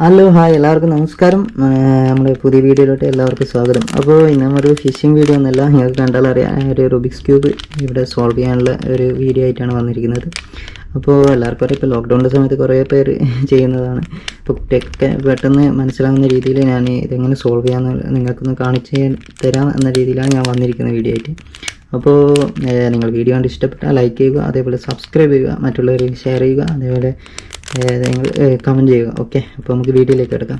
Hello hi എല്ലാവർക്കും നമസ്കാരം. നമ്മുടെ പുതിയ വീഡിയോയിലോട്ട് എല്ലാവർക്കും സ്വാഗതം. അപ്പോൾ ഇന്നൊരു ഫിഷിംഗ് വീഡിയോ ഒന്നുമല്ല, നിങ്ങൾക്ക് കണ്ടാലറിയാം ഒരു റുബിക്സ് ക്യൂബ് ഇവിടെ സോൾവ് ചെയ്യാനുള്ള ഒരു വീഡിയോ ആയിട്ടാണ് വന്നിരിക്കുന്നത്. അപ്പോൾ എല്ലാവർക്കും അറിയാം, ഇപ്പോൾ ലോക്ക്ഡൗണിൻ്റെ സമയത്ത് കുറേ പേര് ചെയ്യുന്നതാണ്. ഇപ്പോൾ കുട്ടിയൊക്കെ പെട്ടെന്ന് മനസ്സിലാവുന്ന രീതിയിൽ ഞാൻ ഇതെങ്ങനെ സോൾവ് ചെയ്യാമെന്ന് നിങ്ങൾക്കൊന്ന് കാണിച്ച് തരാം എന്ന രീതിയിലാണ് ഞാൻ വന്നിരിക്കുന്ന വീഡിയോ ആയിട്ട്. അപ്പോൾ നിങ്ങൾ വീഡിയോ കണ്ട് ഇഷ്ടപ്പെട്ടാൽ ലൈക്ക് ചെയ്യുക, അതേപോലെ സബ്സ്ക്രൈബ് ചെയ്യുക, മറ്റുള്ളവർക്ക് ഷെയർ ചെയ്യുക, അതേപോലെ നിങ്ങൾ കമൻറ്റ് ചെയ്യുക. ഓക്കെ, അപ്പോൾ നമുക്ക് വീഡിയോയിലേക്ക് എടുക്കാം.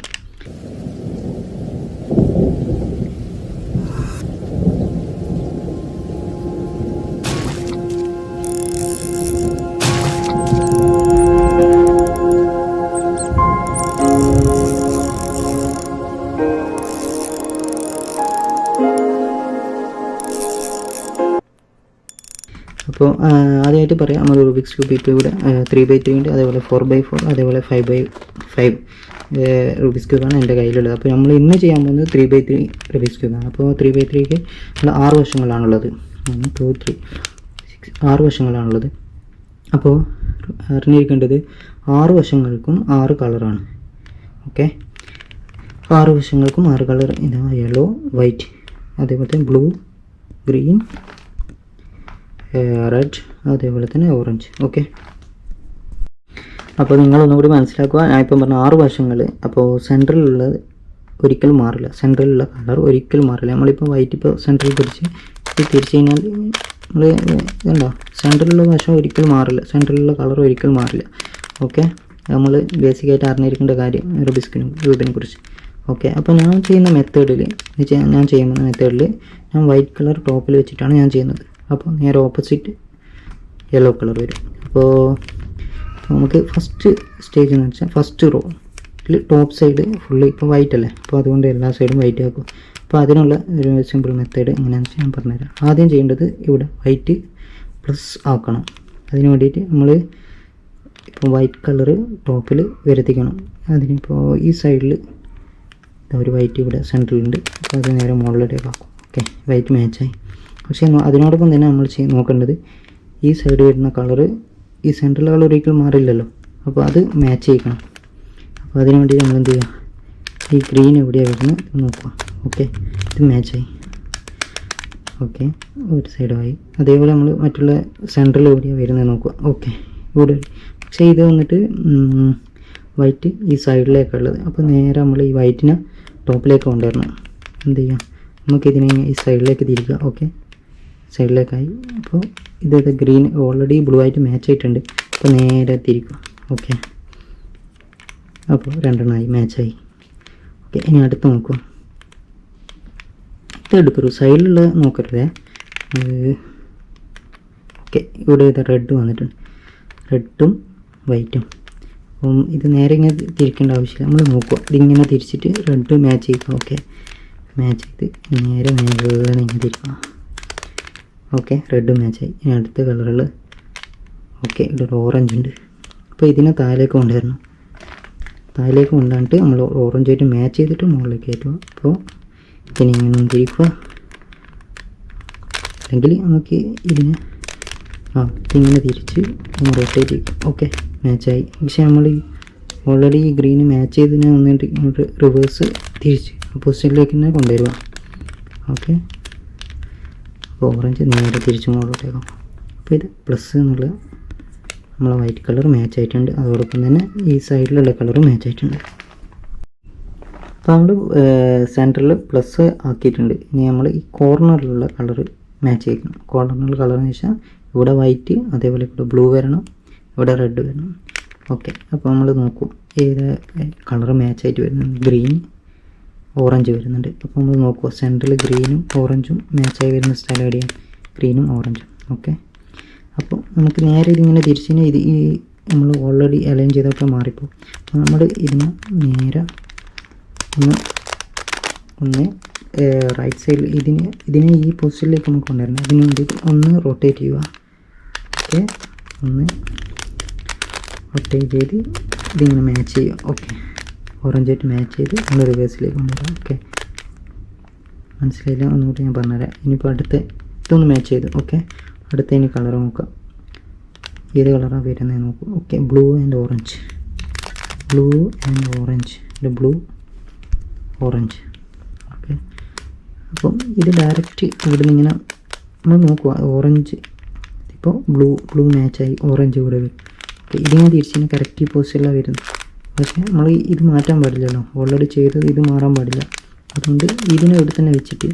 അപ്പോൾ ആദ്യമായിട്ട് പറയാം, നമ്മൾ റുബിക്സ് ക്യൂബ് ഇപ്പോൾ ഇവിടെ 3x3 ഉണ്ട്, അതേപോലെ 4x4, അതേപോലെ 5x5 റുബിക്സ് ക്യൂബാണ് എൻ്റെ കയ്യിലുള്ളത്. അപ്പോൾ നമ്മൾ ഇന്ന് ചെയ്യാൻ പോകുന്നത് 3x3 റുബിക്സ് ക്യൂബാണ്. അപ്പോൾ 3x3ക്ക് നമ്മൾ 6 വശങ്ങളാണുള്ളത്. 1 2 3 6 6 വശങ്ങളാണുള്ളത്. അപ്പോൾ അറിഞ്ഞിരിക്കേണ്ടത് 6 വശങ്ങൾക്കും 6 കളറാണ്. Okay, 6 വശങ്ങൾക്കും 6 colour. ഇതാ യെല്ലോ, വൈറ്റ്, അതേപോലെ ബ്ലൂ, ഗ്രീൻ, റെഡ്, അതേപോലെ തന്നെ ഓറഞ്ച്. ഓക്കെ, അപ്പോൾ നിങ്ങളൊന്നുകൂടി മനസ്സിലാക്കുക. ഞാൻ ഇപ്പം പറഞ്ഞ 6 വശങ്ങൾ. അപ്പോൾ സെൻട്രലിലുള്ളത് ഒരിക്കലും മാറില്ല, സെൻട്രലിലുള്ള കളർ ഒരിക്കലും മാറില്ല. നമ്മളിപ്പോൾ വൈറ്റ് ഇപ്പോൾ സെൻട്രൽ തിരിച്ച് കഴിഞ്ഞാൽ നമ്മൾ ഇതുണ്ടോ, സെൻട്രലിലുള്ള വശം ഒരിക്കലും മാറില്ല, സെൻട്രലിലുള്ള കളർ ഒരിക്കലും മാറില്ല. ഓക്കെ, നമ്മൾ ബേസിക്കായിട്ട് അറിഞ്ഞിരിക്കേണ്ട കാര്യം റുബിക്സ് ക്യൂബിനെ കുറിച്ച്. ഓക്കെ, അപ്പോൾ ഞാൻ ചെയ്യുന്ന മെത്തേഡിൽ ഞാൻ വൈറ്റ് കളർ ടോപ്പിൽ വെച്ചിട്ടാണ് ഞാൻ ചെയ്യുന്നത്. അപ്പോൾ നേരെ ഓപ്പോസിറ്റ് യെല്ലോ കളർ വരും. അപ്പോൾ നമുക്ക് ഫസ്റ്റ് സ്റ്റേജ് എന്ന് വെച്ചാൽ ഫസ്റ്റ് റോയിൽ ടോപ്പ് സൈഡ് ഫുള്ള് ഇപ്പോൾ വൈറ്റ് അല്ലേ, അപ്പോൾ അതുകൊണ്ട് എല്ലാ സൈഡും വൈറ്റ് ആക്കും. അപ്പോൾ അതിനുള്ള ഒരു സിമ്പിൾ മെത്തേഡ് എങ്ങനെയാണെന്ന് വെച്ചാൽ ഞാൻ പറഞ്ഞുതരാം. ആദ്യം ചെയ്യേണ്ടത് ഇവിടെ വൈറ്റ് പ്ലസ് ആക്കണം. അതിന് വേണ്ടിയിട്ട് നമ്മൾ ഇപ്പോൾ വൈറ്റ് കളർ ടോപ്പിൽ വരുത്തിക്കണം. അതിനിപ്പോൾ ഈ സൈഡിൽ ഒരു വൈറ്റ് ഇവിടെ സെൻറ്ററിലുണ്ട്, അപ്പോൾ അത് നേരെ മുകളിലേക്ക് ആക്കും. ഓക്കെ, വൈറ്റ് മാച്ചായി. പക്ഷേ അതിനോടൊപ്പം തന്നെ നമ്മൾ നോക്കേണ്ടത് ഈ സൈഡ് വരുന്ന കളറ് ഈ സെൻട്രൽ കളർ ഒരിക്കലും മാറില്ലല്ലോ, അപ്പോൾ അത് മാച്ച് ചെയ്യിക്കണം. അപ്പോൾ അതിന് വേണ്ടി നമ്മൾ എന്ത് ചെയ്യുക, ഈ ഗ്രീൻ എവിടെയാണ് വരുന്നത് നോക്കുക. ഓക്കെ, ഇത് മാച്ചായി. ഓക്കെ, ഒരു സൈഡായി. അതേപോലെ നമ്മൾ മറ്റുള്ള സെൻട്രൽ എവിടെയാണ് വരുന്നത് നോക്കുക. ഓക്കെ, ഇവിടെ. പക്ഷേ ഇത് വന്നിട്ട് വൈറ്റ് ഈ സൈഡിലേക്കുള്ളത്. അപ്പോൾ നേരെ നമ്മൾ ഈ വൈറ്റിനെ ടോപ്പിലേക്ക് കൊണ്ടുവരണം. എന്ത് ചെയ്യുക, നമുക്കിതിനെ ഈ സൈഡിലേക്ക് തിരിക്കുക. ഓക്കെ, സൈഡിലേക്കായി. അപ്പോൾ ഇത് ഗ്രീൻ ഓൾറെഡി ബ്ലൂ ആയിട്ട് മാച്ച് ആയിട്ടുണ്ട്. അപ്പോൾ നേരെ തിരിക്കുക. ഓക്കെ, അപ്പോൾ രണ്ടെണ്ണമായി മാച്ചായി. ഓക്കെ, ഇനി അടുത്ത് നോക്കുക. ഇത് എടുക്കരുത്, സൈഡിലുള്ള നോക്കരുതേ. ഓക്കെ, ഇവിടെ ഇത് റെഡ് വന്നിട്ടുണ്ട്, റെഡും വൈറ്റും. അപ്പം ഇത് നേരെ ഇങ്ങനെ തിരിക്കേണ്ട ആവശ്യമില്ല, നമ്മൾ നോക്കുക. ഇതിങ്ങനെ തിരിച്ചിട്ട് റെഡ് മാച്ച് ചെയ്യുക. ഓക്കെ, മാച്ച് ചെയ്ത് നേരെ മേലെ ഇങ്ങനെ തിരിക്കുക. ഓക്കെ, റെഡ് മാച്ചായി. ഇനി അടുത്ത കളറുകൾ. ഓക്കെ, ഇവിടെ ഒരു ഓറഞ്ച് ഉണ്ട്. അപ്പോൾ ഇതിനെ താഴേക്ക് കൊണ്ടുവരണം. താഴേക്ക് കൊണ്ടുവന്നിട്ട് നമ്മൾ ഓറഞ്ചായിട്ട് മാച്ച് ചെയ്തിട്ട് മുകളിലേക്ക് കയറ്റുക. അപ്പോൾ ഇനി ഇങ്ങനെ തിരിക്കുക. അല്ലെങ്കിൽ നമുക്ക് ഇതിനെ ഇതിങ്ങനെ തിരിച്ച് റൊട്ടേറ്റ് ചെയ്യും. ഓക്കെ, മാച്ചായി. പക്ഷേ നമ്മൾ ഓൾറെഡി ഈ ഗ്രീന് മാച്ച് ചെയ്തതിനെ വന്നിട്ട് ഇങ്ങോട്ട് റിവേഴ്സ് തിരിച്ച് പൊസിഷനിലേക്ക് തന്നെ കൊണ്ടുവരിക. ഓക്കെ, അപ്പോൾ ഓറഞ്ച് നേരെ തിരിച്ച് മുകളിലോട്ടേക്കാം. അപ്പോൾ ഇത് പ്ലസ് എന്നുള്ള നമ്മളെ വൈറ്റ് കളർ മാച്ച് ആയിട്ടുണ്ട്. അതോടൊപ്പം തന്നെ ഈ സൈഡിലുള്ള കളറും മാച്ച് ആയിട്ടുണ്ട്. അപ്പോൾ നമ്മൾ സെൻറ്ററിൽ പ്ലസ് ആക്കിയിട്ടുണ്ട്. ഇനി നമ്മൾ ഈ കോർണറിലുള്ള കളർ മാച്ച് ചെയ്യണം. കോർണറിലുള്ള കളർ എന്ന് വെച്ചാൽ ഇവിടെ വൈറ്റ്, അതേപോലെ ഇവിടെ ബ്ലൂ വരണം, ഇവിടെ റെഡ് വരണം. ഓക്കെ, അപ്പോൾ നമ്മൾ നോക്കും ഏത് കളർ മാച്ച് ആയിട്ട് വരുന്നത്. ഗ്രീൻ, ഓറഞ്ച് വരുന്നുണ്ട്. അപ്പോൾ നമ്മൾ നോക്കുക, സെൻട്രൽ ഗ്രീനും ഓറഞ്ചും മാച്ചായി വരുന്ന സ്ഥലം എവിടെയാണ്, ഗ്രീനും ഓറഞ്ചും. ഓക്കെ, അപ്പോൾ നമുക്ക് നേരെ ഇതിങ്ങനെ തിരിച്ചു കഴിഞ്ഞാൽ ഇത് ഈ നമ്മൾ ഓൾറെഡി അലൈൻ ചെയ്തൊക്കെ മാറിപ്പോൾ. അപ്പോൾ നമ്മൾ ഇതിനെ നേരെ ഒന്ന് റൈറ്റ് സൈഡിൽ ഇതിനെ ഈ പൊസിഷനിലേക്ക് നമുക്ക് കൊണ്ടുവരണം. അതിന് വേണ്ടി ഒന്ന് റൊട്ടേറ്റ് ചെയ്യുക. ഓക്കെ, ഒന്ന് റൊട്ടേറ്റ് ചെയ്ത് ഇതിങ്ങനെ മാച്ച് ചെയ്യുക. ഓക്കെ, ഓറഞ്ചായിട്ട് മാച്ച് ചെയ്ത് നമ്മൾ റിവേഴ്സിലേക്ക് കൊണ്ടുവരാം. ഓക്കെ, മനസ്സിലായില്ല, ഒന്നുകൂടി ഞാൻ പറഞ്ഞുതരാം. ഇനിയിപ്പോൾ ഇതൊന്ന് മാച്ച് ചെയ്ത്. ഓക്കെ, അടുത്ത ഇനി കളർ നോക്കാം, ഏത് കളറാണ് വരുന്നത് നോക്കും. Okay, blue and orange. ഇത് ബ്ലൂ ഓറഞ്ച്. ഓക്കെ, അപ്പം ഇത് ഡയറക്റ്റ് ഇവിടെ നിന്ന് ഇങ്ങനെ നമ്മൾ നോക്കുക. ഓറഞ്ച് ഇപ്പോൾ ബ്ലൂ മാച്ചായി, ഓറഞ്ച് ഇവിടെ വരും. അപ്പോൾ ഇതിങ്ങനെ തിരിച്ചിങ്ങനെ കറക്റ്റ് പൊസിഷനിലാണ് വരുന്നത്. പക്ഷേ നമ്മൾ ഇത് മാറ്റാൻ പാടില്ലല്ലോ, ഓൾറെഡി ചെയ്തത് ഇത് മാറാൻ പാടില്ല. അതുകൊണ്ട് ഇതിനെ ഇവിടെ തന്നെ വെച്ചിട്ട്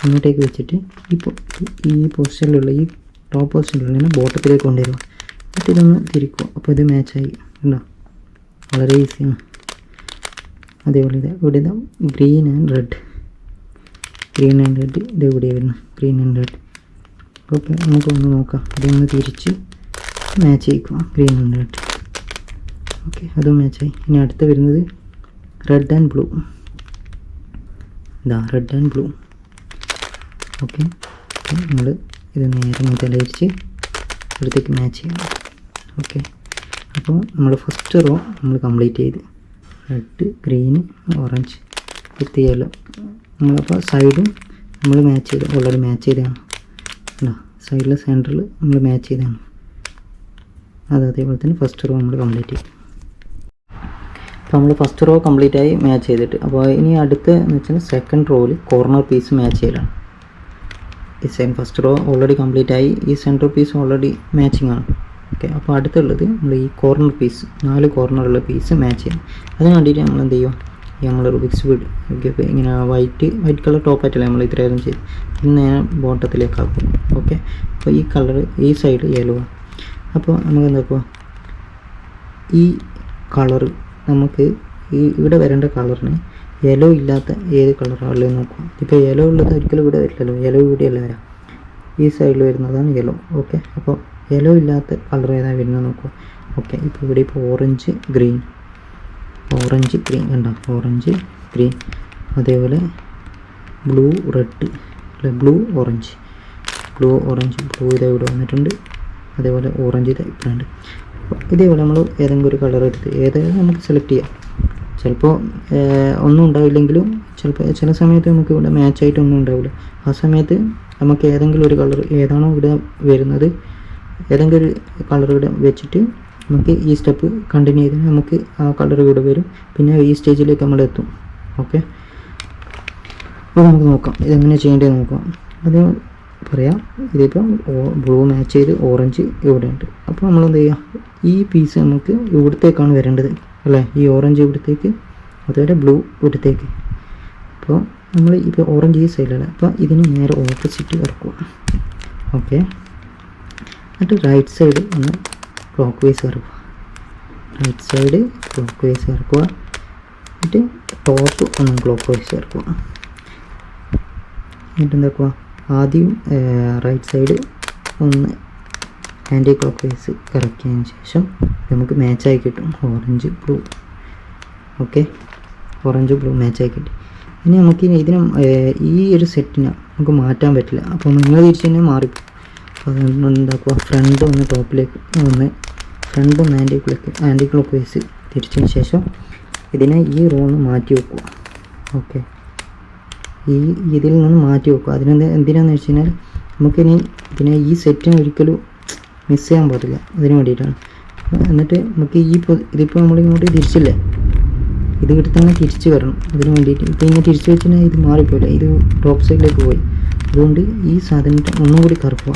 ഇങ്ങോട്ടേക്ക് വെച്ചിട്ട് ഇപ്പോൾ ഈ പൊസിഷനിലുള്ള ഈ ടോപ്പ് പൊസിഷനിലുള്ള ബോട്ടത്തിലേക്ക് കൊണ്ടുവരിക. എന്നിട്ട് ഇതൊന്ന് തിരിക്കുക. അപ്പോൾ ഇത് മാച്ചായി ഉണ്ടോ, വളരെ ഈസിയാണ്. അതേപോലെ ഇവിടെ ഗ്രീൻ ആൻഡ് റെഡ് ഇത് ഇവിടെ വരുന്നു, ഗ്രീൻ ആൻഡ് റെഡ്. ഓക്കെ, നമുക്കൊന്ന് നോക്കാം. ഇതൊന്ന് തിരിച്ച് മാച്ച് ചെയ്യിക്കുക, ഗ്രീൻ ആൻഡ് റെഡ്. ഓക്കെ, അതും മാച്ചായി. ഇനി അടുത്ത് വരുന്നത് red and blue. Red and blue. Okay, നമ്മൾ ഇത് നേരെ തലയിരിച്ച് ഇവിടത്തേക്ക് മാച്ച് ചെയ്യണം. ഓക്കെ, അപ്പോൾ നമ്മൾ ഫസ്റ്റ് റോ നമ്മൾ കംപ്ലീറ്റ് ചെയ്ത് റെഡ്, ഗ്രീൻ, ഓറഞ്ച് വിത്ത് യെല്ലോ. നമ്മളപ്പോൾ സൈഡും നമ്മൾ മാച്ച് ചെയ്ത് ഓൾറെഡി മാച്ച് ചെയ്തതാണ്. സൈഡിൽ സെൻറ്ററിൽ നമ്മൾ മാച്ച് ചെയ്തതാണ്. അതേപോലെ തന്നെ ഫസ്റ്റ് റോ നമ്മൾ കംപ്ലീറ്റ് ചെയ്തു. അപ്പോൾ നമ്മൾ ഫസ്റ്റ് റോ കംപ്ലീറ്റ് ആയി മാച്ച് ചെയ്തിട്ട്, അപ്പോൾ ഇനി അടുത്ത എന്ന് വെച്ചാൽ സെക്കൻഡ് റോയിൽ കോർണർ പീസ് മാച്ച് ചെയ്യലാണ്. ഈ ഫസ്റ്റ് റോ ഓൾറെഡി കംപ്ലീറ്റ് ആയി, ഈ സെൻറ്റർ പീസ് ഓൾറെഡി മാച്ചിങ് ആണ്. ഓക്കെ, അപ്പോൾ അടുത്തുള്ളത് നമ്മൾ ഈ കോർണർ പീസ് 4 കോർണറുള്ള പീസ് മാച്ച് ചെയ്യണം. അതിന് വേണ്ടിയിട്ട് നമ്മൾ എന്ത് ചെയ്യുക, നമ്മൾ റുബിക്സ് ക്യൂബ് ഇങ്ങനെ വൈറ്റ് കളർ ടോപ്പായിട്ടല്ലേ നമ്മൾ ഇത്രയും ചെയ്ത് ഇത് നേരെ ബോട്ടത്തിലേക്ക് ആക്കും. ഓക്കെ, അപ്പോൾ ഈ കളർ ഈ സൈഡ് യെല്ലോ. അപ്പോൾ നമുക്ക് എന്താക്കുക, ഈ കളർ നമുക്ക് ഇവിടെ വരേണ്ട കളറിന് യെല്ലോ ഇല്ലാത്ത ഏത് കളറാണല്ലോ നോക്കുക. ഇപ്പോൾ യെല്ലോ ഉള്ളത് ഒരിക്കലും ഇവിടെ വരില്ലല്ലോ, യെല്ലോ ഇവിടെയല്ല വരാം, ഈ സൈഡിൽ വരുന്നതാണ് യെല്ലോ. ഓക്കെ, അപ്പോൾ യെല്ലോ ഇല്ലാത്ത കളർ ഏതാണ് വരുന്നത് നോക്കുക. ഓക്കെ, ഇപ്പോൾ ഇവിടെ ഇപ്പോൾ ഓറഞ്ച് ഗ്രീൻ കണ്ടോ, ഓറഞ്ച് ഗ്രീൻ. അതേപോലെ ബ്ലൂ റെഡ് അല്ലെ, ബ്ലൂ ഓറഞ്ച് ബ്ലൂ ഇതാ ഇവിടെ വന്നിട്ടുണ്ട്. അതേപോലെ ഓറഞ്ച് ഇതാ ഇപ്പോഴുണ്ട്. ഇതേപോലെ നമ്മൾ ഏതെങ്കിലും ഒരു കളർ എടുത്ത് ഏതായാലും നമുക്ക് സെലക്ട് ചെയ്യാം. ചിലപ്പോൾ ഒന്നും ഉണ്ടാവില്ലെങ്കിലും ചില സമയത്ത് നമുക്ക് ഇവിടെ മാച്ചായിട്ട് ഒന്നും ഉണ്ടാവില്ല. ആ സമയത്ത് നമുക്ക് ഏതെങ്കിലും ഒരു കളർ ഏതാണോ ഇവിടെ വരുന്നത് ഏതെങ്കിലും ഒരു കളർ ഇവിടെ വെച്ചിട്ട് നമുക്ക് ഈ സ്റ്റെപ്പ് കണ്ടിന്യൂ ചെയ്ത് നമുക്ക് ആ കളർ ഇവിടെ വരും. പിന്നെ ഈ സ്റ്റേജിലേക്ക് നമ്മൾ എത്തും. ഓക്കെ, അപ്പോൾ നമുക്ക് നോക്കാം ഇതെങ്ങനെ ചെയ്യേണ്ടത് നോക്കാം. അത് പറയാം. ഇതിപ്പോൾ ബ്ലൂ മാച്ച് ചെയ്ത് ഓറഞ്ച് ഇവിടെ ഉണ്ട്. അപ്പോൾ നമ്മൾ എന്ത് ചെയ്യുക, ഈ പീസ് നമുക്ക് ഇവിടത്തേക്കാണ് വരേണ്ടത് അല്ലേ, ഈ ഓറഞ്ച് ഇവിടത്തേക്ക്, അതുപോലെ ബ്ലൂ ഇവിടത്തേക്ക്. അപ്പോൾ നമ്മൾ ഇപ്പോൾ ഓറഞ്ച് ഈ സൈഡിലാണ്, അപ്പോൾ ഇതിന് നേരെ ഓപ്പോസിറ്റ് ഇറക്കുക. ഓക്കെ, എന്നിട്ട് റൈറ്റ് സൈഡ് ഒന്ന് ക്ലോക്ക് വൈസ് ഇറക്കുക. എന്നിട്ട് ടോപ്പ് ഒന്ന് ക്ലോക്ക് വൈസ് ഇറക്കുക. എന്നിട്ട് എന്താക്കുക, ആദ്യം റൈറ്റ് സൈഡ് ഒന്ന് ആൻറ്റി ക്ലോക്ക് വൈസ് കറക്കിയതിന് ശേഷം നമുക്ക് മാച്ചായി കിട്ടും orange blue. Okay, orange blue മാച്ചായി കിട്ടി. ഇനി നമുക്ക് ഇതിന് ഈ ഒരു സെറ്റിനെ നമുക്ക് മാറ്റാൻ പറ്റില്ല. അപ്പോൾ നിങ്ങൾ തിരിച്ച് തന്നെ മാറിപ്പോകും. അപ്പോൾ എന്താക്കുക, ഫ്രണ്ട് ഒന്ന് ടോപ്പിലേക്ക് ഫ്രണ്ട് ഒന്ന് ആൻറ്റി ക്ലോക്ക് വൈസ് തിരിച്ചതിന് ശേഷം ഇതിനെ ഈ റോന്ന് മാറ്റി വെക്കുക. ഓക്കെ, ഇതിൽ നിന്ന് മാറ്റി വെക്കുക. എന്തിനാണെന്ന് വെച്ച് കഴിഞ്ഞാൽ നമുക്കിനി ഇതിനെ ഈ സെറ്റിനെ ഒരിക്കലും മിസ് ചെയ്യാൻ പാടില്ല, അതിന് വേണ്ടിയിട്ടാണ്. എന്നിട്ട് നമുക്ക് ഇതിപ്പോൾ നമ്മളിങ്ങോട്ട് തിരിച്ചില്ലേ, ഇത് ഇവിടെ തന്നെ തിരിച്ച് വരണം. അതിന് വേണ്ടിയിട്ട് ഇപ്പോൾ ഇങ്ങനെ തിരിച്ച് വെച്ചാൽ ഇത് മാറിപ്പോയില്ല, ഇത് ടോപ്പ് സൈഡിലേക്ക് പോയി. അതുകൊണ്ട് ഈ സാധനത്തെ ഒന്നും കൂടി കറക്കുക,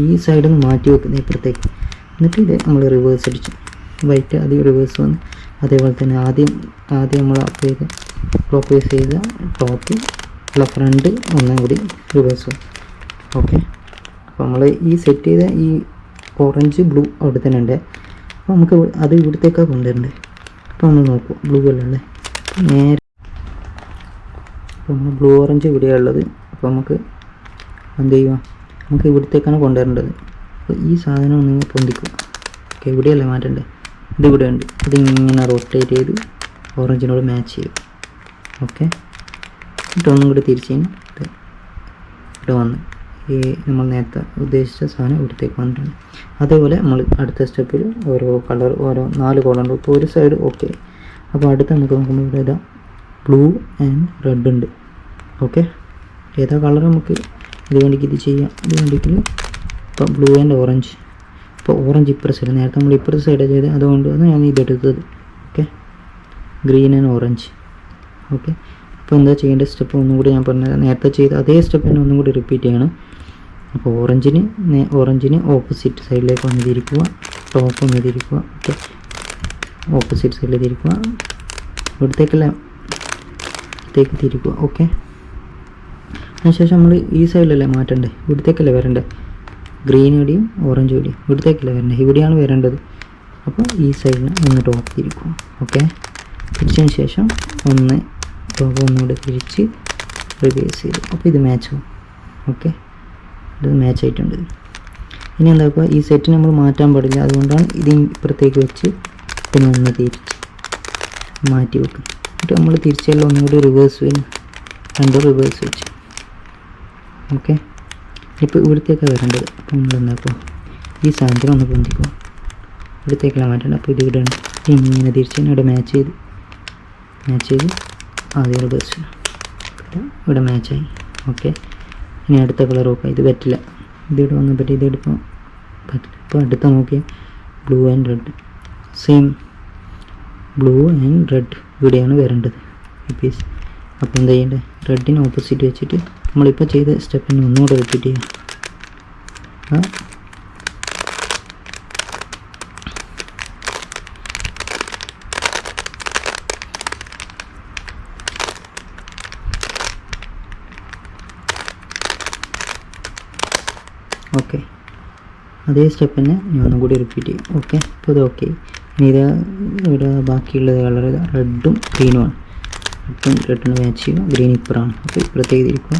ഈ സൈഡിൽ നിന്ന് മാറ്റി വെക്കുന്നത് ഇപ്പുറത്തേക്ക്. എന്നിട്ട് ഇത് നമ്മൾ റിവേഴ്സ് അടിച്ചു, വൈറ്റ് ആദ്യം റിവേഴ്സ് വന്ന് അതേപോലെ തന്നെ ആദ്യം നമ്മൾ അപ്പ് ചെയ്ത് ക്ലോക്ക് വൈസ് ചെയ്ത ടോപ്പ് ഉള്ള ഫ്രണ്ട് ഒന്നും കൂടി റിവേഴ്സ് വന്നു. ഓക്കെ, അപ്പോൾ നമ്മൾ ഈ സെറ്റ് ചെയ്ത ഈ ഓറഞ്ച് ബ്ലൂ അവിടെ തന്നെ ഉണ്ട്. അപ്പോൾ നമുക്ക് അത് ഇവിടത്തേക്കാണ് കൊണ്ടുവരേണ്ടത്. അപ്പോൾ നമ്മൾ നോക്കും ബ്ലൂ അല്ലേ നേരെ. അപ്പോൾ നമ്മൾ ബ്ലൂ ഓറഞ്ച് ഇവിടെയാണ് ഉള്ളത്. അപ്പോൾ നമുക്ക് എന്ത് ചെയ്യുക, നമുക്ക് ഇവിടത്തേക്കാണ് കൊണ്ടുവരേണ്ടത്. അപ്പോൾ ഈ സാധനം ഒന്നിങ്ങനെ പൊന്തിക്കുക. ഓക്കെ, ഇവിടെയല്ലേ മാറ്റേണ്ടത്, ഇതിവിടെ ഉണ്ട്. ഇതിങ്ങനെ റൊട്ടേറ്റ് ചെയ്ത് ഓറഞ്ചിനോട് മാച്ച് ചെയ്യും. ഓക്കെ, എന്നിട്ട് ഒന്നും കൂടി തിരിച്ച് ഇവിടെ വന്ന് ഈ നമ്മൾ നേരത്തെ ഉദ്ദേശിച്ച സാധനം ഇവിടത്തേക്ക് വന്നിട്ടുണ്ട്. അതേപോലെ നമ്മൾ അടുത്ത സ്റ്റെപ്പിൽ ഓരോ 4 കോളറുണ്ട്. ഇപ്പോൾ ഒരു സൈഡ് ഓക്കെ. അപ്പോൾ അടുത്ത നമുക്ക് നോക്കുമ്പോൾ ഇവിടെ ഇതാ ബ്ലൂ ആൻഡ് റെഡ് ഉണ്ട്. ഓക്കെ, ഏതാ കളർ നമുക്ക് ഇത് വേണ്ടിക്ക് ഇത് ചെയ്യാം. ഇത് വേണ്ടിക്ക് ഇപ്പോൾ ബ്ലൂ ആൻഡ് ഓറഞ്ച്. ഇപ്പോൾ ഓറഞ്ച് ഇപ്പുറത്തെ സൈഡ്, നേരത്തെ നമ്മൾ ഇപ്പുറത്തെ സൈഡാണ് ചെയ്തത്, അതുകൊണ്ടാണ് ഞാൻ ഇതെടുത്തത്. Okay, green and orange. Okay, അപ്പോൾ എന്താ ചെയ്യേണ്ട സ്റ്റെപ്പ് ഒന്നും കൂടി ഞാൻ പറഞ്ഞത്, നേരത്തെ ചെയ്ത അതേ സ്റ്റെപ്പ് തന്നെ ഒന്നും കൂടി റിപ്പീറ്റ് ചെയ്യണം. അപ്പോൾ ഓറഞ്ചിന് ഓപ്പോസിറ്റ് സൈഡിലേക്ക് വന്ന് തിരിക്കുക, ടോപ്പ് ഒന്ന് തിരിക്കുക. ഓക്കെ, ഓപ്പോസിറ്റ് സൈഡിൽ തിരിക്കുക, ഇവിടത്തേക്ക് തിരിക്കുക. ഓക്കെ, അതിനുശേഷം നമ്മൾ ഈ സൈഡിലല്ലേ മാറ്റണ്ടേ, ഇവിടത്തേക്കല്ലേ വരണ്ടേ, ഗ്രീൻ ഇവിടെയും ഓറഞ്ച് ഇവിടെയും ഇവിടത്തേക്കല്ലേ വരണ്ടേ, ഇവിടെയാണ് വരേണ്ടത്. അപ്പോൾ ഈ സൈഡിന് ഒന്ന് ടോപ്പ് തിരിക്കുക. ഓക്കെ, തിരിച്ചതിന് ശേഷം ടോപ്പ് ഒന്നുകൂടെ തിരിച്ച് റിവേഴ്സ് ചെയ്തു. അപ്പോൾ ഇത് മാച്ചാവും. ഓക്കെ, ഇത് മാച്ച് ആയിട്ടുണ്ട്. ഇനി എന്താ, ഇപ്പോൾ ഈ സെറ്റ് നമ്മൾ മാറ്റാൻ പാടില്ല, അതുകൊണ്ടാണ് ഇത് ഇപ്പുറത്തേക്ക് വെച്ച് പിന്നെ ഒന്ന് തിരിച്ച് മാറ്റി വെക്കും. എന്നിട്ട് നമ്മൾ തിരിച്ചെല്ലാം ഒന്നുകൂടി റിവേഴ്സ് വരും, രണ്ടും റിവേഴ്സ് വെച്ച്. ഓക്കെ, ഇപ്പോൾ ഇവിടത്തേക്കാണ് വരേണ്ടത്. അപ്പോൾ നമ്മൾ എന്താക്കുക, ഈ സാധനത്തിന് ഒന്ന് പൊന്തിക്കുക, ഇവിടത്തേക്കല്ല മാറ്റേണ്ടത്. അപ്പോൾ ഇത് ഇവിടെ ഇങ്ങനെ തിരിച്ച് ഇവിടെ മാച്ച് ചെയ്ത് ആദ്യം റിവേഴ്സ് ഇവിടെ മാച്ചായി. ഓക്കെ, ഇനി അടുത്ത കളർ നോക്കാം. ഇത് പറ്റില്ല, ഇതിവിടെ വന്നാൽ പറ്റി, ഇതെടുക്കാൻ പറ്റില്ല. ഇപ്പോൾ അടുത്ത നോക്കിയാൽ blue and red, same blue and red ഇവിടെയാണ് വരേണ്ടത് ഈ പീസ്. അപ്പോൾ എന്താ ചെയ്യേണ്ടത്, റെഡിന് ഓപ്പോസിറ്റ് വെച്ചിട്ട് നമ്മളിപ്പോൾ ചെയ്ത സ്റ്റെപ്പിന് ഒന്നുകൂടെ റിപ്പീറ്റ് ചെയ്യാം. ഓക്കെ, അതേ സ്റ്റെപ്പിനെ ഞാൻ ഒന്നും കൂടി റിപ്പീറ്റ് ചെയ്യും. ഓക്കെ, ഇപ്പോൾ ഇത് ഓക്കെ. ഇനി ഇത് ഇവിടെ ബാക്കിയുള്ള കളർ റെഡും ഗ്രീനുമാണ്. റെഡിന് മാച്ച് ചെയ്യുക, ഗ്രീൻ ഇപ്പുറമാണ്. അപ്പോൾ ഇപ്പുറത്തേക്ക് തിരിക്കുക,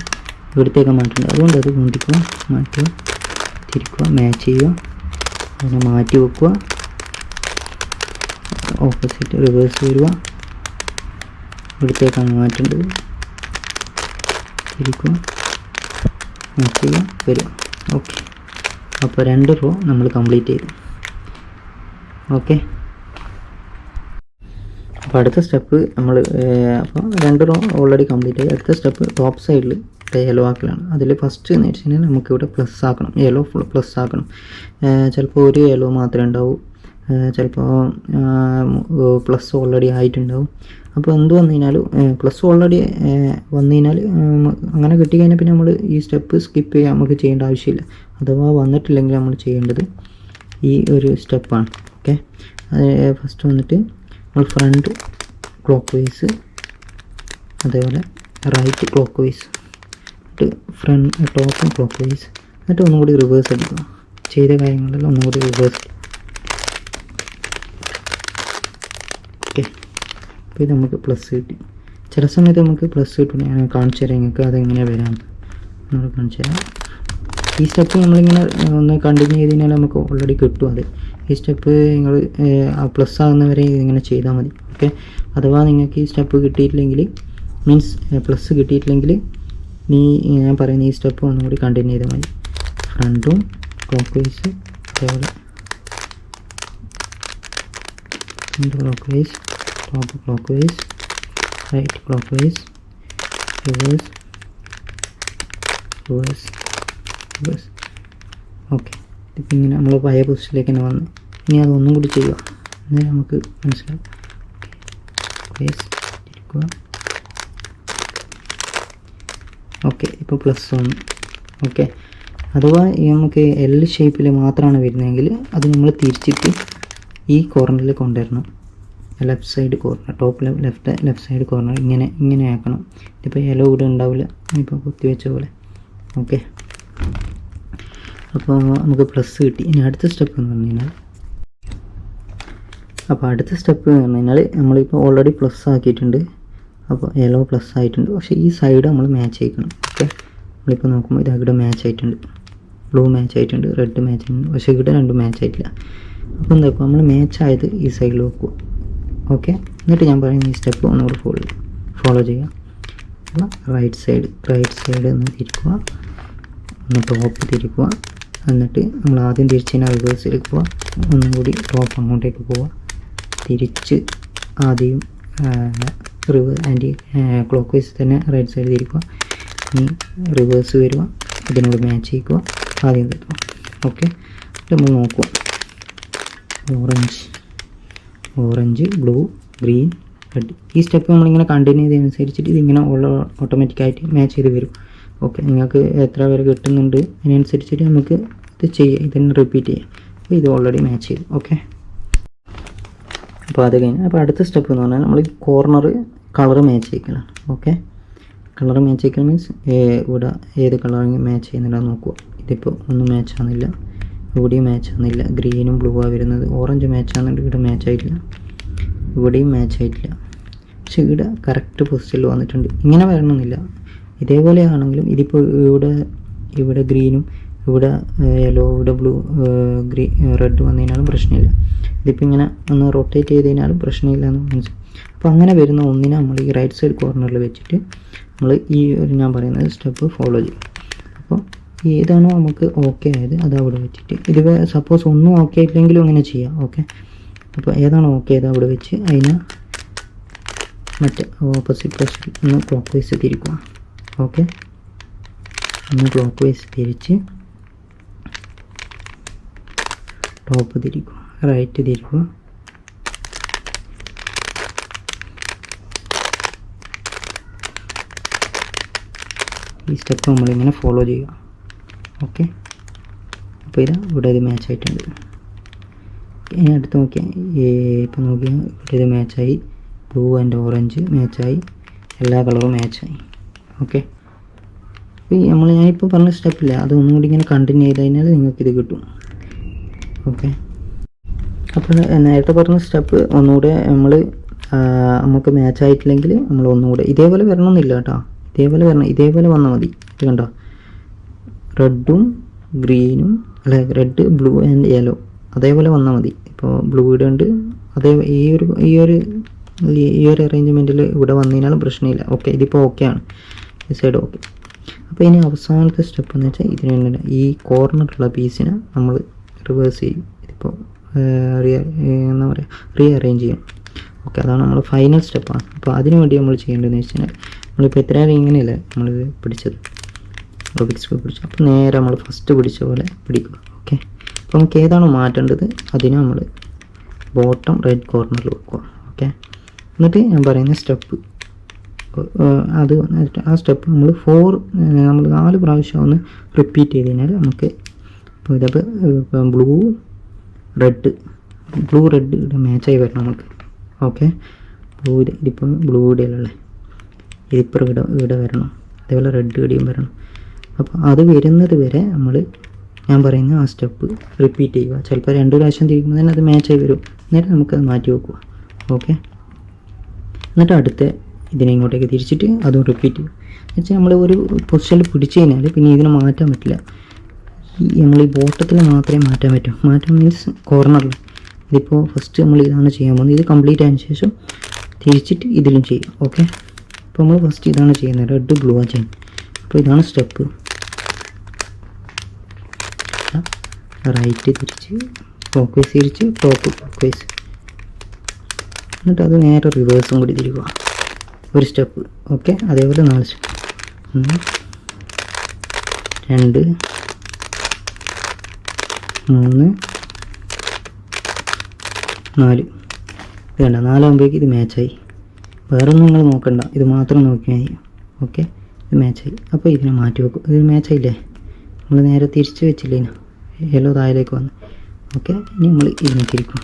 ഇവിടത്തേക്ക് മാറ്റുന്നത്, അതുകൊണ്ട് അത് കൊണ്ടിക്കുക, മാറ്റുക, തിരിക്കുക, മാച്ച് ചെയ്യുക, അതിനെ മാറ്റി വെക്കുക, ഓപ്പോസിറ്റ് റിവേഴ്സ് വരിക, ഇവിടത്തേക്കാണ് മാറ്റേണ്ടത്, തിരിക്കുക, മാച്ച് ചെയ്യുക, വരിക. ഓക്കെ, അപ്പോൾ 2 റോ നമ്മൾ കംപ്ലീറ്റ് ചെയ്തു. ഓക്കെ, അപ്പോൾ അടുത്ത സ്റ്റെപ്പ് നമ്മൾ അപ്പോൾ 2 റോ ഓൾറെഡി കംപ്ലീറ്റ് ആയി. അടുത്ത സ്റ്റെപ്പ് ടോപ്പ് സൈഡിൽ യെല്ലോ ആക്കലാണ്. അതിൽ ഫസ്റ്റ് എന്ന് വെച്ച് കഴിഞ്ഞാൽ നമുക്കിവിടെ പ്ലസ് ആക്കണം, യെല്ലോ ഫുൾ പ്ലസ് ആക്കണം. ചിലപ്പോൾ ഒരു യെല്ലോ മാത്രമേ ഉണ്ടാവൂ, ചിലപ്പോൾ പ്ലസ് ഓൾറെഡി ആയിട്ടുണ്ടാവും. അപ്പോൾ എന്ത് വന്നു കഴിഞ്ഞാലും പ്ലസ് ഓൾറെഡി വന്നു കഴിഞ്ഞാൽ അങ്ങനെ കിട്ടിക്കഴിഞ്ഞാൽ പിന്നെ നമ്മൾ ഈ സ്റ്റെപ്പ് സ്കിപ്പ് ചെയ്യാൻ നമുക്ക് ചെയ്യേണ്ട ആവശ്യമില്ല. അഥവാ വന്നിട്ടില്ലെങ്കിൽ നമ്മൾ ചെയ്യേണ്ടത് ഈ ഒരു സ്റ്റെപ്പാണ്. ഓക്കെ, ഫസ്റ്റ് വന്നിട്ട് നമ്മൾ ഫ്രണ്ട് ക്ലോക്ക് വൈസ്, അതേപോലെ റൈറ്റ് ക്ലോക്ക് വൈസ്, എന്നിട്ട് ഫ്രണ്ട് ടോപ്പും ക്ലോക്ക് വൈസ്, എന്നിട്ട് ഒന്നും കൂടി റിവേഴ്സ് അടിക്കുക. ചെയ്ത കാര്യങ്ങളെല്ലാം ഒന്നും കൂടി റിവേഴ്സ്. ഓക്കെ, അപ്പോൾ ഇത് നമുക്ക് പ്ലസ് കിട്ടി. ചില സമയത്ത് നമുക്ക് പ്ലസ് കിട്ടില്ല, ഞാൻ കാണിച്ചു തരാം നിങ്ങൾക്ക് അതെങ്ങനെയാണ് വരാമെന്ന്. നമ്മൾ കാണിച്ചു തരാം. ഈ സ്റ്റെപ്പ് നമ്മളിങ്ങനെ ഒന്ന് കണ്ടിന്യൂ ചെയ്ത് കഴിഞ്ഞാൽ നമുക്ക് ഓൾറെഡി കിട്ടും. അത് ഈ സ്റ്റെപ്പ് നിങ്ങൾ പ്ലസ് ആകുന്നവരെ ഇങ്ങനെ ചെയ്താൽ മതി. ഓക്കെ, അഥവാ നിങ്ങൾക്ക് ഈ സ്റ്റെപ്പ് കിട്ടിയിട്ടില്ലെങ്കിൽ, മീൻസ് പ്ലസ് കിട്ടിയിട്ടില്ലെങ്കിൽ ഞാൻ പറയുന്ന ഈ സ്റ്റെപ്പ് ഒന്നും കൂടി കണ്ടിന്യൂ ചെയ്താൽ മതി. ഫ്രണ്ടും ക്ലോക്ക് വൈസ്, അതേപോലെ front clockwise, top clockwise, right clockwise, reverse reverse reverse. Okay, ഇപ്പം ഇങ്ങനെ നമ്മൾ പഴയ പൊസിഷനിലേക്ക് തന്നെ വന്നു. ഇനി അതൊന്നും കൂടി ചെയ്യുക, എന്നാലും നമുക്ക് മനസ്സിലാവും. വൈസ് ഇരിക്കുക. ഓക്കെ, ഇപ്പോൾ പ്ലസ് വന്നു. ഓക്കെ, അഥവാ നമുക്ക് എൽ ഷേപ്പിൽ മാത്രമാണ് വരുന്നതെങ്കിൽ അത് നമ്മൾ തിരിച്ചിട്ട് ഈ കോർണറിൽ കൊണ്ടുവരണം. Left side corner, top left side corner ഇങ്ങനെ ആക്കണം. ഇപ്പോൾ യെല്ലോ ഇവിടെ ഉണ്ടാവില്ല, ഇപ്പോൾ കുത്തി വെച്ച പോലെ. ഓക്കെ, അപ്പോൾ നമുക്ക് പ്ലസ് കിട്ടി. ഇനി അടുത്ത സ്റ്റെപ്പ് എന്ന് പറഞ്ഞു കഴിഞ്ഞാൽ, അപ്പോൾ അടുത്ത സ്റ്റെപ്പ് എന്ന് പറഞ്ഞു കഴിഞ്ഞാൽ നമ്മളിപ്പോൾ ഓൾറെഡി പ്ലസ് ആക്കിയിട്ടുണ്ട്. അപ്പോൾ യെല്ലോ പ്ലസ് ആയിട്ടുണ്ട്, പക്ഷേ ഈ സൈഡ് നമ്മൾ മാച്ച് ചെയ്യിക്കണം. ഓക്കെ, നമ്മളിപ്പോൾ നോക്കുമ്പോൾ ഇത് ഇവിടെ മാച്ച് ആയിട്ടുണ്ട്, ബ്ലൂ മാച്ച് ആയിട്ടുണ്ട്, റെഡ് മാച്ച് ആയിട്ടുണ്ട്, പക്ഷേ ഇവിടെ രണ്ടും മാച്ച് ആയിട്ടില്ല. അപ്പോൾ എന്താ, ഇപ്പോൾ നമ്മൾ മാച്ച് ആയത് ഈ സൈഡിൽ വെക്കുക. ഓക്കെ, എന്നിട്ട് ഞാൻ പറയുന്ന ഈ സ്റ്റെപ്പ് ഒന്നുകൂടി ഫോളോ ചെയ്യുക. അപ്പോൾ റൈറ്റ് സൈഡ് ഒന്ന് തിരിക്കുക, ഒന്ന് ടോപ്പ് തിരിക്കുക, എന്നിട്ട് നമ്മൾ ആദ്യം തിരിച്ചതിന് റിവേഴ്സിലേക്ക് പോവുക, ഒന്നും കൂടി ടോപ്പ് അങ്ങോട്ടേക്ക് പോവുക, തിരിച്ച് ആദ്യം ആൻറ്റി ക്ലോക്ക് വൈസ് തന്നെ റൈറ്റ് സൈഡ് തിരിക്കുക, ഇനി റിവേഴ്സ് വരിക, ഇതിനോട് മാച്ച് ചെയ്യിക്കുക, ആദ്യം തട്ടുക. ഓക്കെ, നമ്മൾ നോക്കുക, ഓറഞ്ച് ബ്ലൂ ഗ്രീൻ റെഡ്. ഈ സ്റ്റെപ്പ് നമ്മളിങ്ങനെ കണ്ടിന്യൂ ചെയ്തതനുസരിച്ചിട്ട് ഇതിങ്ങനെ ഓട്ടോമാറ്റിക്കായിട്ട് മാച്ച് ചെയ്ത് വരും. ഓക്കെ, നിങ്ങൾക്ക് എത്ര വരെ കിട്ടുന്നുണ്ട് അതിനനുസരിച്ചിട്ട് നമുക്ക് ഇത് ചെയ്യാം, ഇതന്നെ റിപ്പീറ്റ് ചെയ്യാം. അപ്പോൾ ഇത് ഓൾറെഡി മാച്ച് ചെയ്തു. ഓക്കെ, അപ്പോൾ അത് കഴിഞ്ഞ് അപ്പോൾ അടുത്ത സ്റ്റെപ്പ് എന്ന് പറഞ്ഞാൽ നമ്മൾ കോർണർ കളർ മാച്ച് ചെയ്യിക്കണം. ഓക്കെ, കളർ മാച്ച് ചെയ്യിക്കണം മീൻസ് ഇവിടെ ഏത് കളറിങ് മാച്ച് ചെയ്യുന്നില്ല നോക്കുക. ഇതിപ്പോൾ ഒന്നും മാച്ച് ആകുന്നില്ല, ഇവിടെയും മാച്ച് ആകുന്നില്ല. ഗ്രീനും ബ്ലൂ ആണ് വരുന്നത്. ഓറഞ്ച് മാച്ച് ആകുന്നുണ്ട്, ഇവിടെ മാച്ച് ആയിട്ടില്ല, ഇവിടെയും മാച്ച് ആയിട്ടില്ല. പക്ഷേ ഇവിടെ കറക്റ്റ് പൊസിഷനിൽ വന്നിട്ടുണ്ട്. ഇങ്ങനെ വരണമെന്നില്ല, ഇതേപോലെ ആണെങ്കിലും ഇതിപ്പോൾ ഇവിടെ ഗ്രീനും ഇവിടെ യെല്ലോ ഇവിടെ ബ്ലൂ റെഡ് വന്നതിനാലും പ്രശ്നമില്ല. ഇതിപ്പോൾ ഇങ്ങനെ ഒന്ന് റൊട്ടേറ്റ് ചെയ്തതിനാലും പ്രശ്നമില്ല എന്ന് മനസ്സിലായി. അപ്പോൾ അങ്ങനെ വരുന്ന ഒന്നിനെ നമ്മൾ ഈ റൈറ്റ് സൈഡ് കോർണറിൽ വെച്ചിട്ട് നമ്മൾ ഈ ഒരു ഞാൻ പറയുന്നത് സ്റ്റെപ്പ് ഫോളോ ചെയ്യും. അപ്പോൾ ഏതാണോ നമുക്ക് ഓക്കെ ആയത് അത് അവിടെ വെച്ചിട്ട്, ഇതിപ്പോൾ സപ്പോസ് ഒന്നും ഓക്കെ ആയില്ലെങ്കിലും അങ്ങനെ ചെയ്യാം. ഓക്കെ, അപ്പോൾ ഏതാണോ ഓക്കെ ആയത് അവിടെ വെച്ച് അതിനെ മറ്റേ ഓപ്പോസിറ്റ് പൊസിഷൻ ഒന്ന് ക്ലോക്ക് വൈസ് തിരിക്കുക. ഓക്കെ, ഒന്ന് ക്ലോക്ക് വൈസ് തിരിച്ച് ടോപ്പ് തിരിക്കുക, റൈറ്റ് തിരിക്കുക. ഈ സ്റ്റെപ്പ് നമ്മളിങ്ങനെ ഫോളോ ചെയ്യുക. ഓക്കെ, അപ്പോൾ ഇവിടെ ഇത് മാച്ച് ആയിട്ടുണ്ട്. ഇനി അടുത്ത് നോക്കിയാൽ ഇപ്പോൾ നോക്കിയാൽ ഇവിടെ ഇത് മാച്ചായി, ബ്ലൂ ആൻഡ് ഓറഞ്ച് മാച്ചായി, എല്ലാ കളറും മാച്ചായി. ഓക്കെ, അപ്പോൾ ഞാനിപ്പോൾ പറഞ്ഞ സ്റ്റെപ്പില്ല, അത് ഒന്നും കൂടി ഇങ്ങനെ കണ്ടിന്യൂ ചെയ്ത് കഴിഞ്ഞാൽ നിങ്ങൾക്കിത് കിട്ടും. ഓക്കെ, അപ്പോൾ നേരത്തെ പറഞ്ഞ സ്റ്റെപ്പ് ഒന്നുകൂടെ നമുക്ക് മാച്ച് ആയിട്ടില്ലെങ്കിൽ നമ്മൾ ഒന്നുകൂടെ ഇതേപോലെ വരണമെന്നില്ല കേട്ടോ, ഇതേപോലെ വന്നാൽ മതി. ഇത് കണ്ടോ, റെഡും ഗ്രീനും അല്ല റെഡ് ബ്ലൂ ആൻഡ് യെല്ലോ അതേപോലെ വന്നാൽ മതി. ഇപ്പോൾ ബ്ലൂ ഇവിടെ ഉണ്ട്, അതേ ഈ ഒരു അറേഞ്ച്മെൻറ്റിൽ ഇവിടെ വന്നതിനാലും പ്രശ്നമില്ല. ഓക്കെ, ഇതിപ്പോൾ ഓക്കെയാണ്, ഈ സൈഡ് ഓക്കെ. അപ്പോൾ ഇനി അവസാനത്തെ സ്റ്റെപ്പ് എന്ന് വെച്ചാൽ ഇതിന് ഈ കോർണറുള്ള പീസിനെ നമ്മൾ റിവേഴ്സ് ചെയ്യും. ഇതിപ്പോൾ എന്താ പറയുക, റീ അറേഞ്ച് ചെയ്യും. ഓക്കെ, അതാണ് നമ്മൾ ഫൈനൽ സ്റ്റെപ്പാണ്. അപ്പോൾ അതിനു വേണ്ടി നമ്മൾ ചെയ്യേണ്ടതെന്ന് വെച്ച് കഴിഞ്ഞാൽ നമ്മളിപ്പോൾ എത്ര നേരം ഇങ്ങനെയല്ലേ നമ്മളിത് പിടിച്ചത്, റൂബിക്സ് ക്യൂബ് പിടിച്ചു. അപ്പോൾ നേരെ നമ്മൾ ഫസ്റ്റ് പിടിച്ച പോലെ പിടിക്കുക. ഓക്കെ, അപ്പോൾ നമുക്ക് ഏതാണോ മാറ്റേണ്ടത് അതിനെ നമ്മൾ ബോട്ടം റൈറ്റ് കോർണറിൽ വെക്കുക. ഓക്കെ, എന്നിട്ട് ഞാൻ പറയുന്ന സ്റ്റെപ്പ് അത് ആ സ്റ്റെപ്പ് നമ്മൾ 4 പ്രാവശ്യം ഒന്ന് റിപ്പീറ്റ് ചെയ്ത് കഴിഞ്ഞാൽ നമുക്ക് ഇപ്പോൾ ഇതിപ്പോൾ ബ്ലൂ റെഡ് ഇവിടെ മാച്ചായി വരണം നമുക്ക്. ഓക്കെ, ഇതിപ്പോൾ ബ്ലൂ ഇവിടെയല്ലേ, ഇതിപ്പോൾ ഇവിടെ വരണം, അതേപോലെ റെഡ് ഇവിടെയും വരണം. അപ്പോൾ അത് വരുന്നത് വരെ ഞാൻ പറയുന്ന ആ സ്റ്റെപ്പ് റിപ്പീറ്റ് ചെയ്യുക. ചിലപ്പോൾ 2 പ്രാവശ്യം തിരിക്കുമ്പോൾ തന്നെ അത് മാച്ചായി വരും. എന്നിട്ട് നമുക്കത് മാറ്റി വെക്കുക. ഓക്കെ, എന്നിട്ട് അടുത്ത ഇതിനെ ഇങ്ങോട്ടേക്ക് തിരിച്ചിട്ട് അതും റിപ്പീറ്റ് ചെയ്യും. എന്നുവെച്ചാൽ നമ്മൾ ഒരു പൊസിഷനിൽ പിടിച്ചു കഴിഞ്ഞാൽ പിന്നെ ഇതിനെ മാറ്റാൻ പറ്റില്ല. നമ്മൾ ഈ ബോട്ടത്തിൽ മാത്രമേ മാറ്റാൻ പറ്റൂ. മാറ്റാൻ മീൻസ് കോർണറിൽ. ഇതിപ്പോൾ ഫസ്റ്റ് നമ്മൾ ഇതാണ് ചെയ്യാൻ പോകുന്നത്. ഇത് കംപ്ലീറ്റ് ആയതിനു ശേഷം തിരിച്ചിട്ട് ഇതിലും ചെയ്യാം. ഓക്കെ, അപ്പോൾ നമ്മൾ ഫസ്റ്റ് ഇതാണ് ചെയ്യുന്നത്, റെഡ് ബ്ലൂ ആണ് ചെയ്യുന്നത്. അപ്പോൾ ഇതാണ് സ്റ്റെപ്പ്. റൈറ്റ് തിരിച്ച് ക്ലോക്ക് വൈസ് തിരിച്ച് ടോപ്പ് ക്ലോക്ക് വൈസ്, എന്നിട്ട് അത് നേരെ റിവേഴ്സും കൂടി തിരിക്കുക ഒരു സ്റ്റെപ്പ്. ഓക്കെ, അതേപോലെ 4 സ്റ്റെപ്പ്, 1 2 3 4. ഇത് കണ്ട 4 ആകുമ്പോഴേക്ക് ഇത് മാച്ചായി. വേറൊന്നും നിങ്ങൾ നോക്കണ്ട, ഇത് മാത്രം നോക്കിയാൽ മതി. ഓക്കെ, ഇത് മാച്ചായി. അപ്പോൾ ഇതിനെ മാറ്റി വെക്കും. ഇത് മാച്ചായില്ലേ, നമ്മൾ നേരെ തിരിച്ച് വെച്ചില്ലേ, യെല്ലോ താഴേക്ക് വന്ന്. ഓക്കെ, ഇനി നമ്മൾ ഇതിനെ തിരിക്കും.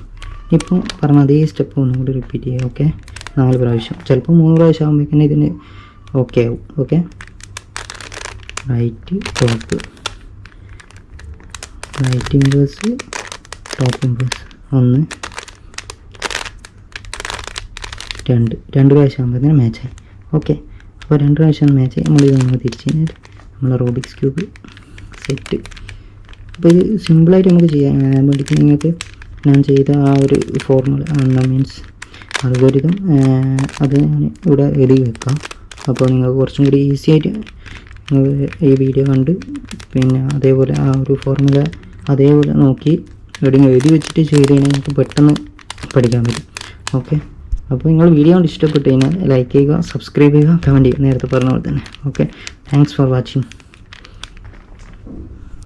ഇപ്പോൾ പറഞ്ഞ അതേ സ്റ്റെപ്പ് ഒന്നും കൂടി റിപ്പീറ്റ് ചെയ്യുക. ഓക്കെ, 4 പ്രാവശ്യം, ചിലപ്പോൾ 3 പ്രാവശ്യം ആകുമ്പോഴേക്കും ഇതിന് ഓക്കെ ആവും. Okay, right top, right inverse top inverse, 1 2 പ്രാവശ്യം ആകുമ്പോഴത്തേന് മാച്ചായി. ഓക്കെ, അപ്പോൾ 2 പ്രാവശ്യം മാച്ചായി. നമ്മളിത് നമ്മൾ തിരിച്ച് കഴിഞ്ഞാൽ നമ്മൾ റൂബിക്സ് ക്യൂബ് സെറ്റ്. അപ്പോൾ ഇത് സിമ്പിളായിട്ട് നമുക്ക് ചെയ്യാൻ വേണ്ടിയിട്ട് നിങ്ങൾക്ക് ഞാൻ ചെയ്ത ആ ഒരു ഫോർമുല മീൻസ് അൽഗോരിതം അത് ഞാൻ ഇവിടെ എഴുതി വെക്കാം. അപ്പോൾ നിങ്ങൾക്ക് കുറച്ചും കൂടി ഈസി ആയിട്ട് ഈ വീഡിയോ കണ്ട് പിന്നെ അതേപോലെ ആ ഒരു ഫോർമുല അതേപോലെ നോക്കി എവിടെയെങ്കിലും എഴുതി വെച്ചിട്ട് ചെയ്ത് കഴിഞ്ഞാൽ നിങ്ങൾക്ക് പെട്ടെന്ന് പഠിക്കാൻ പറ്റും. ഓക്കെ, അപ്പോൾ നിങ്ങൾ വീഡിയോ കൊണ്ട് ഇഷ്ടപ്പെട്ട് കഴിഞ്ഞാൽ ലൈക്ക് ചെയ്യുക, സബ്സ്ക്രൈബ് ചെയ്യുക, കമൻറ്റ് ചെയ്യുക, നേരത്തെ പറഞ്ഞ പോലെ തന്നെ. Okay, thanks for watching.